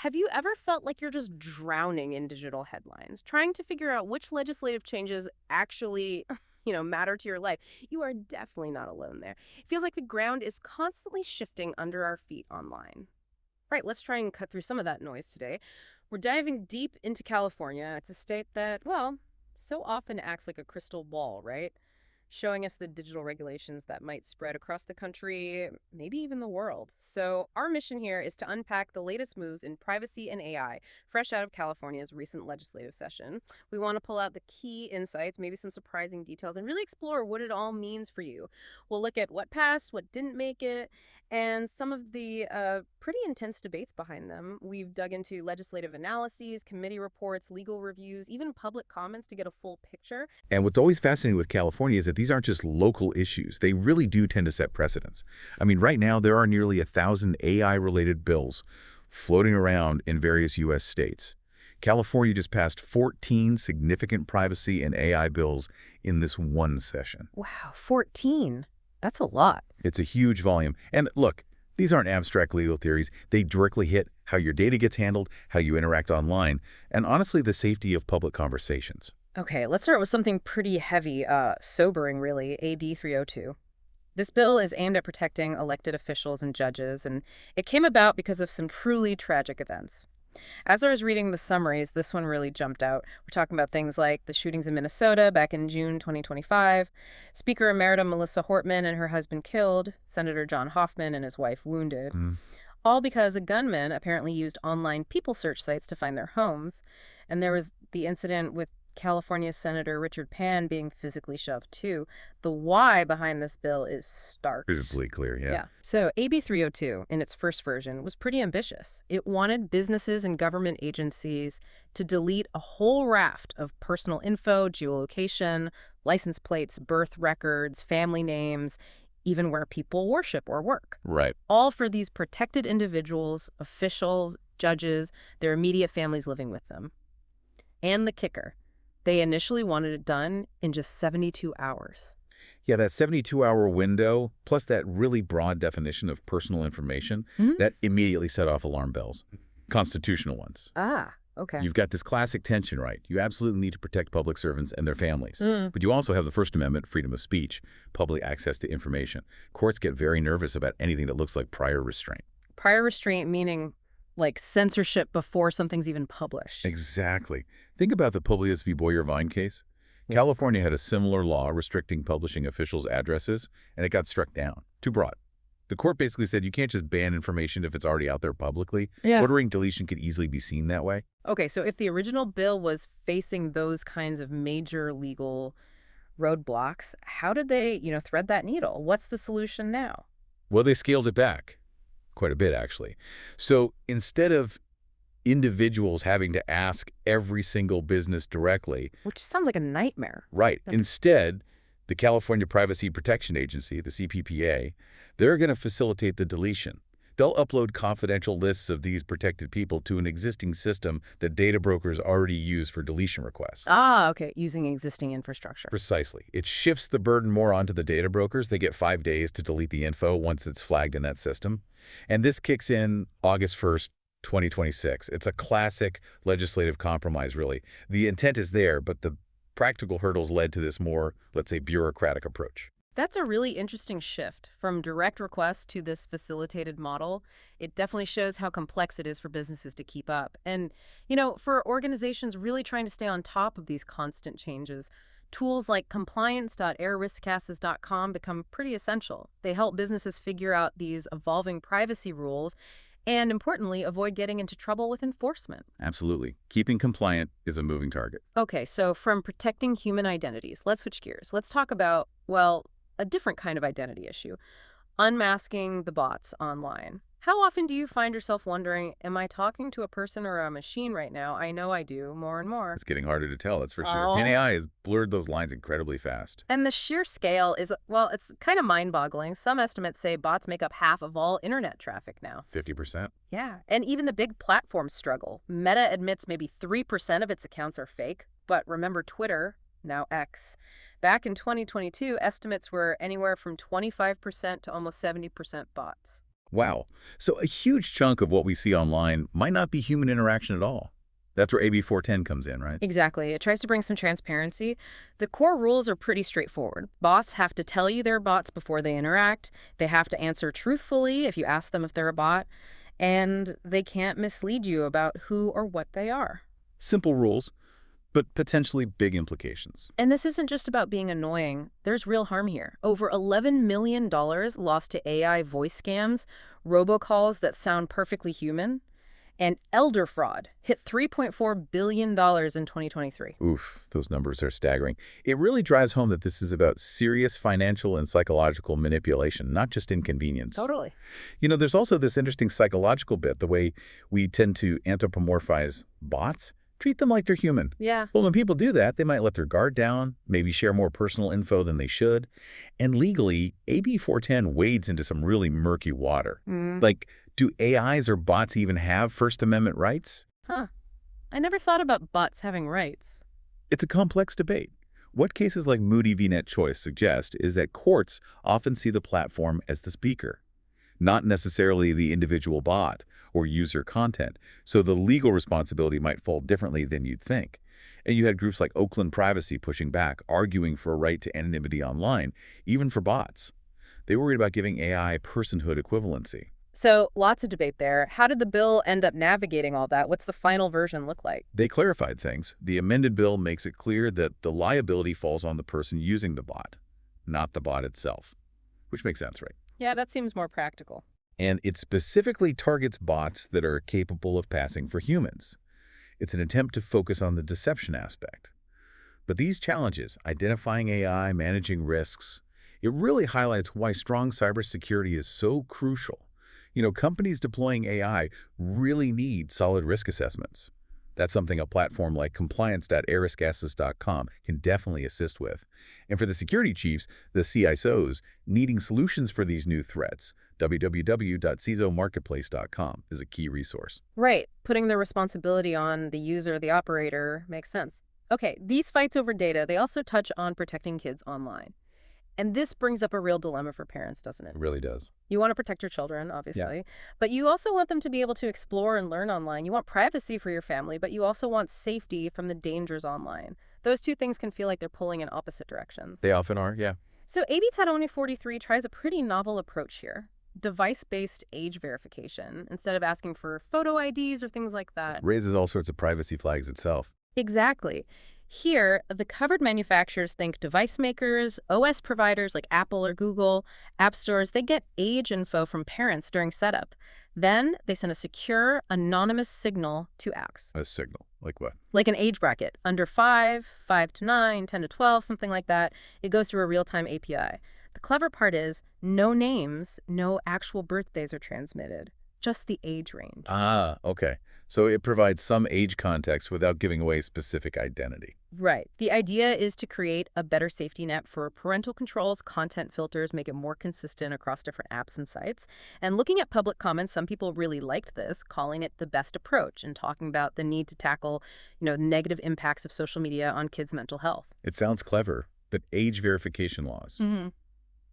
Have you ever felt like you're just drowning in digital headlines, trying to figure out which legislative changes actually, matter to your life? You are definitely not alone there. It feels like the ground is constantly shifting under our feet online. Right, let's try and cut through some of that noise today. We're diving deep into California. It's a state that, well, so often acts like a crystal ball, right? Showing us the digital regulations that might spread across the country, maybe even the world. So, our mission here is to unpack the latest moves in privacy and AI, fresh out of California's recent legislative session. We want to pull out the key insights, maybe some surprising details, and really explore what it all means for you. We'll look at what passed, what didn't make it, and some of the pretty intense debates behind them. We've dug into legislative analyses, committee reports, legal reviews, even public comments to get a full picture. And what's always fascinating with California is that these aren't just local issues. They really do tend to set precedents. I mean, right now, there are nearly 1,000 AI-related bills floating around in various U.S. states. California just passed 14 significant privacy and AI bills in this one session. Wow, 14. That's a lot. It's a huge volume. And look, these aren't abstract legal theories. They directly hit how your data gets handled, how you interact online, and honestly, the safety of public conversations. Okay, let's start with something pretty heavy, sobering really, AB 302. This bill is aimed at protecting elected officials and judges, and it came about because of some truly tragic events. As I was reading the summaries, this one really jumped out. We're talking about things like the shootings in Minnesota back in June 2025, Speaker Emerita Melissa Hortman and her husband killed, Senator John Hoffman and his wife wounded, all because a gunman apparently used online people search sites to find their homes. And there was the incident with California Senator Richard Pan being physically shoved too. The why behind this bill is stark. Visibly clear, yeah. Yeah. So AB 302, in its first version, was pretty ambitious. It wanted businesses and government agencies to delete a whole raft of personal info, geolocation, license plates, birth records, family names, even where people worship or work. Right. All for these protected individuals, officials, judges, their immediate families living with them. And the kicker, they initially wanted it done in just 72 hours. Yeah, that 72-hour window, plus that really broad definition of personal information, that immediately set off alarm bells. Constitutional ones. Ah, okay. You've got this classic tension, right? You absolutely need to protect public servants and their families. But you also have the First Amendment, freedom of speech, public access to information. Courts get very nervous about anything that looks like prior restraint. Prior restraint meaning like censorship before something's even published. Exactly. Think about the Publius v. Boyer Vine case. California had a similar law restricting publishing officials' addresses, and it got struck down. Too broad. The court basically said you can't just ban information if it's already out there publicly. Yeah. Ordering deletion could easily be seen that way. Okay, so if the original bill was facing those kinds of major legal roadblocks, how did they, thread that needle? What's the solution now? Well, they scaled it back. Quite a bit, actually. So instead of individuals having to ask every single business directly. Which sounds like a nightmare. Right. Instead, the California Privacy Protection Agency, the CPPA, they're going to facilitate the deletion. They'll upload confidential lists of these protected people to an existing system that data brokers already use for deletion requests. Ah, okay, using existing infrastructure. Precisely. It shifts the burden more onto the data brokers. They get 5 days to delete the info once it's flagged in that system. And this kicks in August 1st, 2026. It's a classic legislative compromise, really. The intent is there, but the practical hurdles led to this more, let's say, bureaucratic approach. That's a really interesting shift from direct requests to this facilitated model. It definitely shows how complex it is for businesses to keep up. And, for organizations really trying to stay on top of these constant changes, tools like compliance.airriskasses.com become pretty essential. They help businesses figure out these evolving privacy rules and, importantly, avoid getting into trouble with enforcement. Absolutely. Keeping compliant is a moving target. Okay, so from protecting human identities, let's switch gears. Let's talk about, a different kind of identity issue, unmasking the bots online. How often do you find yourself wondering, am I talking to a person or a machine right now? I know I do, more and more. It's getting harder to tell, that's for sure. Oh. Gen AI has blurred those lines incredibly fast. And the sheer scale is, it's kind of mind-boggling. Some estimates say bots make up half of all internet traffic now. 50%? Yeah, and even the big platforms struggle. Meta admits maybe 3% of its accounts are fake, but remember Twitter, now X. Back in 2022, estimates were anywhere from 25% to almost 70% bots. Wow. So a huge chunk of what we see online might not be human interaction at all. That's where AB 410 comes in, right? Exactly. It tries to bring some transparency. The core rules are pretty straightforward. Bots have to tell you they're bots before they interact. They have to answer truthfully if you ask them if they're a bot. And they can't mislead you about who or what they are. Simple rules, but potentially big implications. And this isn't just about being annoying. There's real harm here. Over $11 million lost to AI voice scams, robocalls that sound perfectly human, and elder fraud hit $3.4 billion in 2023. Oof, those numbers are staggering. It really drives home that this is about serious financial and psychological manipulation, not just inconvenience. Totally. There's also this interesting psychological bit, the way we tend to anthropomorphize bots, treat them like they're human. Yeah. Well, when people do that, they might let their guard down, maybe share more personal info than they should. And legally, AB 410 wades into some really murky water. Like, do AIs or bots even have First Amendment rights? Huh. I never thought about bots having rights. It's a complex debate. What cases like Moody v. Net Choice suggest is that courts often see the platform as the speaker, not necessarily the individual bot or user content, so the legal responsibility might fall differently than you'd think. And you had groups like Oakland Privacy pushing back, arguing for a right to anonymity online, even for bots. They worried about giving AI personhood equivalency. So, lots of debate there. How did the bill end up navigating all that? What's the final version look like? They clarified things. The amended bill makes it clear that the liability falls on the person using the bot, not the bot itself, which makes sense, right? Yeah, that seems more practical. And it specifically targets bots that are capable of passing for humans. It's an attempt to focus on the deception aspect. But these challenges, identifying AI, managing risks, it really highlights why strong cybersecurity is so crucial. Companies deploying AI really need solid risk assessments. That's something a platform like compliance.arisgases.com can definitely assist with. And for the security chiefs, the CISOs, needing solutions for these new threats, www.cisomarketplace.com is a key resource. Right. Putting the responsibility on the user, the operator, makes sense. Okay, these fights over data, they also touch on protecting kids online. And this brings up a real dilemma for parents, doesn't it? It really does. You want to protect your children, obviously, but you also want them to be able to explore and learn online. You want privacy for your family, but you also want safety from the dangers online. Those two things can feel like they're pulling in opposite directions. They often are, yeah. So AB 1043 tries a pretty novel approach here. Device-based age verification, instead of asking for photo IDs or things like that. Raises all sorts of privacy flags itself. Exactly. Here, the covered manufacturers think device makers, OS providers like Apple or Google, app stores, they get age info from parents during setup. Then they send a secure, anonymous signal to apps. A signal? Like what? Like an age bracket, under 5, 5 to 9, 10 to 12, something like that. It goes through a real-time API. The clever part is no names, no actual birthdays are transmitted, just the age range. Ah, okay. So it provides some age context without giving away specific identity. Right. The idea is to create a better safety net for parental controls, content filters, make it more consistent across different apps and sites. And looking at public comments, some people really liked this, calling it the best approach and talking about the need to tackle, negative impacts of social media on kids' mental health. It sounds clever, but age verification laws,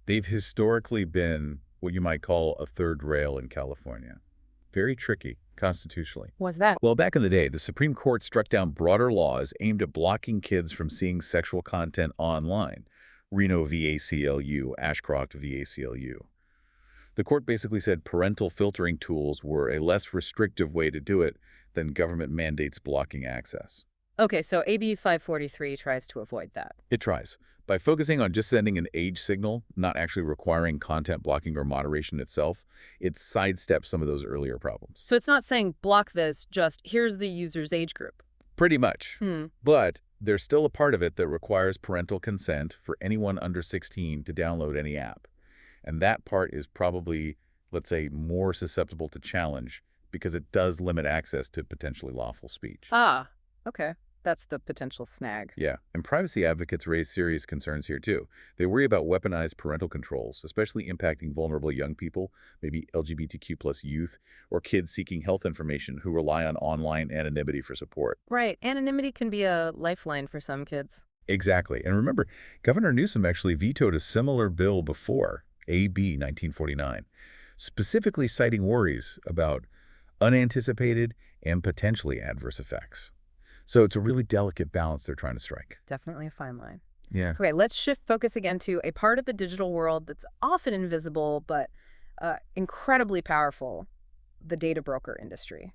they've historically been what you might call a third rail in California. Very tricky constitutionally. Was that? Well, back in the day, the Supreme Court struck down broader laws aimed at blocking kids from seeing sexual content online. Reno v. ACLU, Ashcroft v. ACLU. The court basically said parental filtering tools were a less restrictive way to do it than government mandates blocking access. Okay, so AB 543 tries to avoid that. It tries. By focusing on just sending an age signal, not actually requiring content blocking or moderation itself, it sidesteps some of those earlier problems. So it's not saying block this, just here's the user's age group. Pretty much. But there's still a part of it that requires parental consent for anyone under 16 to download any app. And that part is probably, let's say, more susceptible to challenge because it does limit access to potentially lawful speech. Ah, okay. That's the potential snag. Yeah, and privacy advocates raise serious concerns here, too. They worry about weaponized parental controls, especially impacting vulnerable young people, maybe LGBTQ plus youth, or kids seeking health information who rely on online anonymity for support. Right. Anonymity can be a lifeline for some kids. Exactly. And remember, Governor Newsom actually vetoed a similar bill before, AB 1949. specifically citing worries about unanticipated and potentially adverse effects. So it's a really delicate balance they're trying to strike. Definitely a fine line. Yeah. Okay, let's shift focus again to a part of the digital world that's often invisible but incredibly powerful, the data broker industry.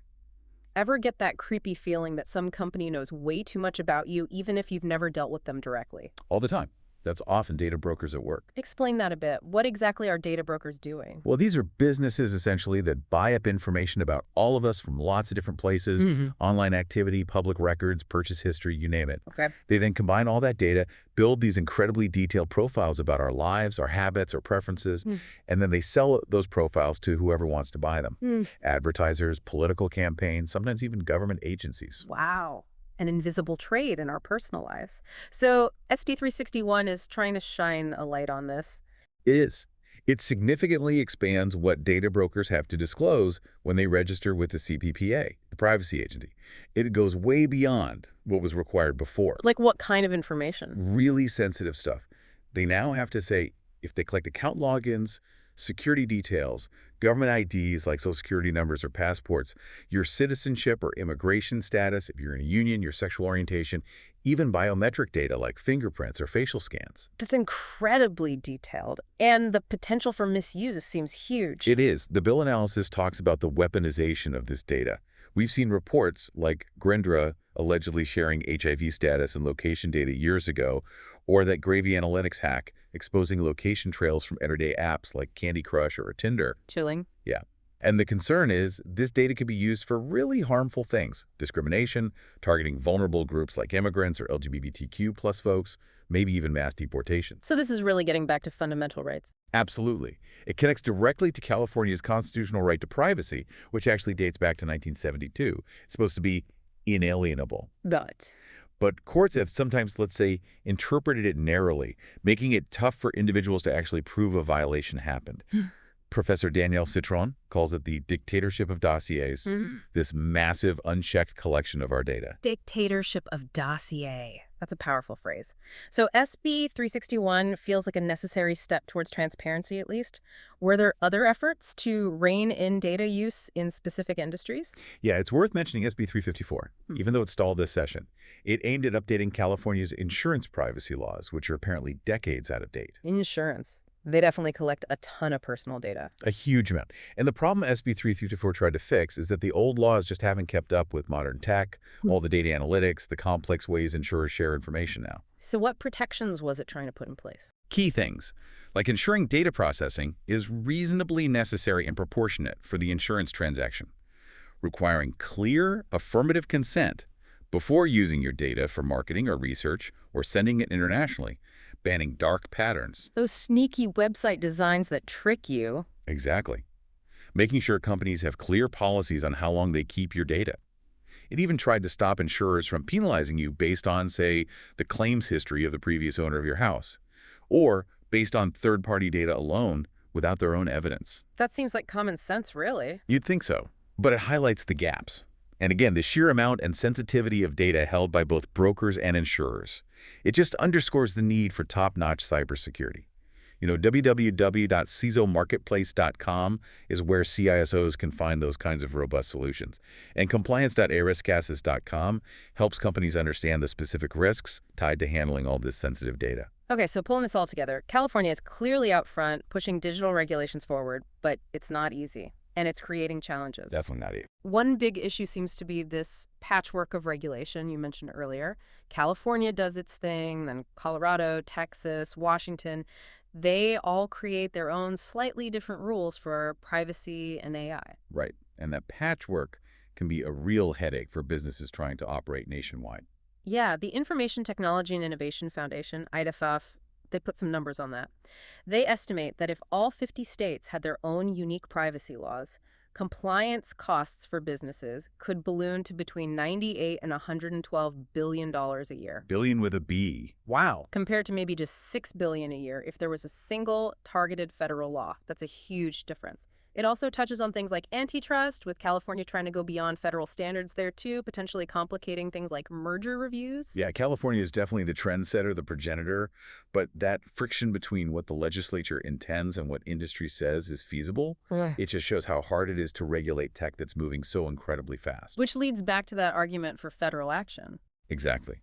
Ever get that creepy feeling that some company knows way too much about you, even if you've never dealt with them directly? All the time. That's often data brokers at work. Explain that a bit. What exactly are data brokers doing? Well, these are businesses essentially that buy up information about all of us from lots of different places, Hmm. online activity, public records, purchase history, you name it. Okay. They then combine all that data, build these incredibly detailed profiles about our lives, our habits, our preferences, Hmm. and then they sell those profiles to whoever wants to buy them. Hmm. Advertisers, political campaigns, sometimes even government agencies. Wow. An invisible trade in our personal lives. So SD361 is trying to shine a light on this. It is. It significantly expands what data brokers have to disclose when they register with the CPPA, the privacy agency. It goes way beyond what was required before. Like what kind of information? Really sensitive stuff. They now have to say if they collect account logins, security details, government IDs like social security numbers or passports, your citizenship or immigration status, if you're in a union, your sexual orientation, even biometric data like fingerprints or facial scans. That's incredibly detailed, and the potential for misuse seems huge. It is. The bill analysis talks about the weaponization of this data. We've seen reports like Grindra allegedly sharing HIV status and location data years ago, or that Gravy Analytics hack exposing location trails from everyday apps like Candy Crush or Tinder. Chilling. Yeah. And the concern is this data could be used for really harmful things. Discrimination, targeting vulnerable groups like immigrants or LGBTQ plus folks, maybe even mass deportation. So this is really getting back to fundamental rights. Absolutely. It connects directly to California's constitutional right to privacy, which actually dates back to 1972. It's supposed to be inalienable. But courts have sometimes, let's say, interpreted it narrowly, making it tough for individuals to actually prove a violation happened. Professor Danielle Citron calls it the dictatorship of dossiers, this massive, unchecked collection of our data. Dictatorship of dossier. That's a powerful phrase. So SB 361 feels like a necessary step towards transparency, at least. Were there other efforts to rein in data use in specific industries? Yeah, it's worth mentioning SB 354, even though it stalled this session. It aimed at updating California's insurance privacy laws, which are apparently decades out of date. Insurance. They definitely collect a ton of personal data. A huge amount. And the problem SB 354 tried to fix is that the old laws just haven't kept up with modern tech, all the data analytics, the complex ways insurers share information now. So what protections was it trying to put in place? Key things, like ensuring data processing is reasonably necessary and proportionate for the insurance transaction, requiring clear, affirmative consent before using your data for marketing or research or sending it internationally, banning dark patterns. Those sneaky website designs that trick you. Exactly. Making sure companies have clear policies on how long they keep your data. It even tried to stop insurers from penalizing you based on, say, the claims history of the previous owner of your house, or based on third-party data alone without their own evidence. That seems like common sense, really. You'd think so, but it highlights the gaps. And again, the sheer amount and sensitivity of data held by both brokers and insurers. It just underscores the need for top-notch cybersecurity. You know, www.cisomarketplace.com is where CISOs can find those kinds of robust solutions. And compliance.ariscasas.com helps companies understand the specific risks tied to handling all this sensitive data. Okay, so pulling this all together, California is clearly out front, pushing digital regulations forward, but it's not easy. And it's creating challenges. Definitely not easy. One big issue seems to be this patchwork of regulation you mentioned earlier. California does its thing, then Colorado, Texas, Washington. They all create their own slightly different rules for privacy and AI. Right. And that patchwork can be a real headache for businesses trying to operate nationwide. Yeah, the Information Technology and Innovation Foundation, IDFF, they put some numbers on that. They estimate that if all 50 states had their own unique privacy laws, compliance costs for businesses could balloon to between $98 and $112 billion a year. Billion with a B. Wow. Compared to maybe just $6 billion a year if there was a single targeted federal law. That's a huge difference. It also touches on things like antitrust, with California trying to go beyond federal standards there too, potentially complicating things like merger reviews. Yeah, California is definitely the trendsetter, the progenitor, but that friction between what the legislature intends and what industry says is feasible, Ugh. it just shows how hard it is to regulate tech that's moving so incredibly fast. Which leads back to that argument for federal action. Exactly.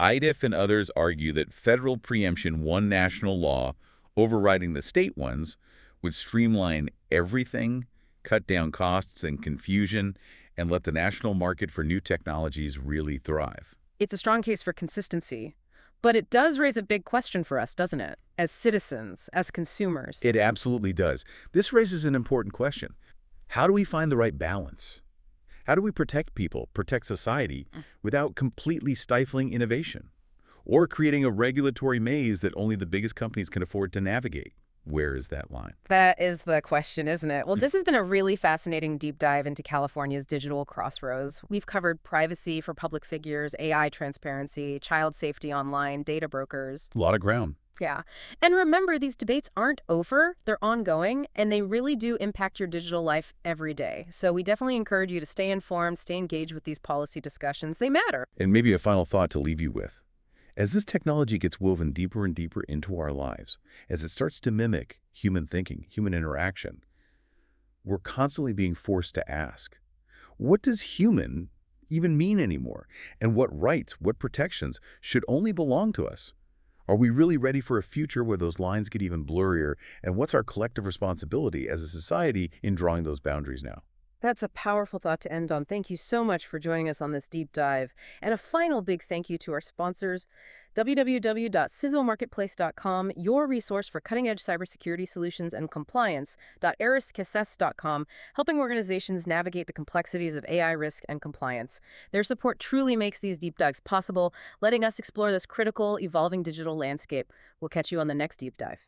IDIF and others argue that federal preemption, one national law, overriding the state ones, would streamline everything, cut down costs and confusion, and let the national market for new technologies really thrive. It's a strong case for consistency, but it does raise a big question for us, doesn't it? As citizens, as consumers. It absolutely does. This raises an important question. How do we find the right balance? How do we protect people, protect society, without completely stifling innovation? Or creating a regulatory maze that only the biggest companies can afford to navigate? Where is that line? That is the question, isn't it? Well, this has been a really fascinating deep dive into California's digital crossroads. We've covered privacy for public figures, AI transparency, child safety online, data brokers. A lot of ground. Yeah. And remember, these debates aren't over, they're ongoing, and they really do impact your digital life every day. So we definitely encourage you to stay informed, stay engaged with these policy discussions. They matter. And maybe a final thought to leave you with. As this technology gets woven deeper and deeper into our lives, as it starts to mimic human thinking, human interaction, we're constantly being forced to ask, what does human even mean anymore? And what rights, what protections should only belong to us? Are we really ready for a future where those lines get even blurrier? And what's our collective responsibility as a society in drawing those boundaries now? That's a powerful thought to end on. Thank you so much for joining us on this deep dive. And a final big thank you to our sponsors, www.cisomarketplace.com, your resource for cutting-edge cybersecurity solutions and compliance, .eriskss.com, helping organizations navigate the complexities of AI risk and compliance. Their support truly makes these deep dives possible, letting us explore this critical, evolving digital landscape. We'll catch you on the next deep dive.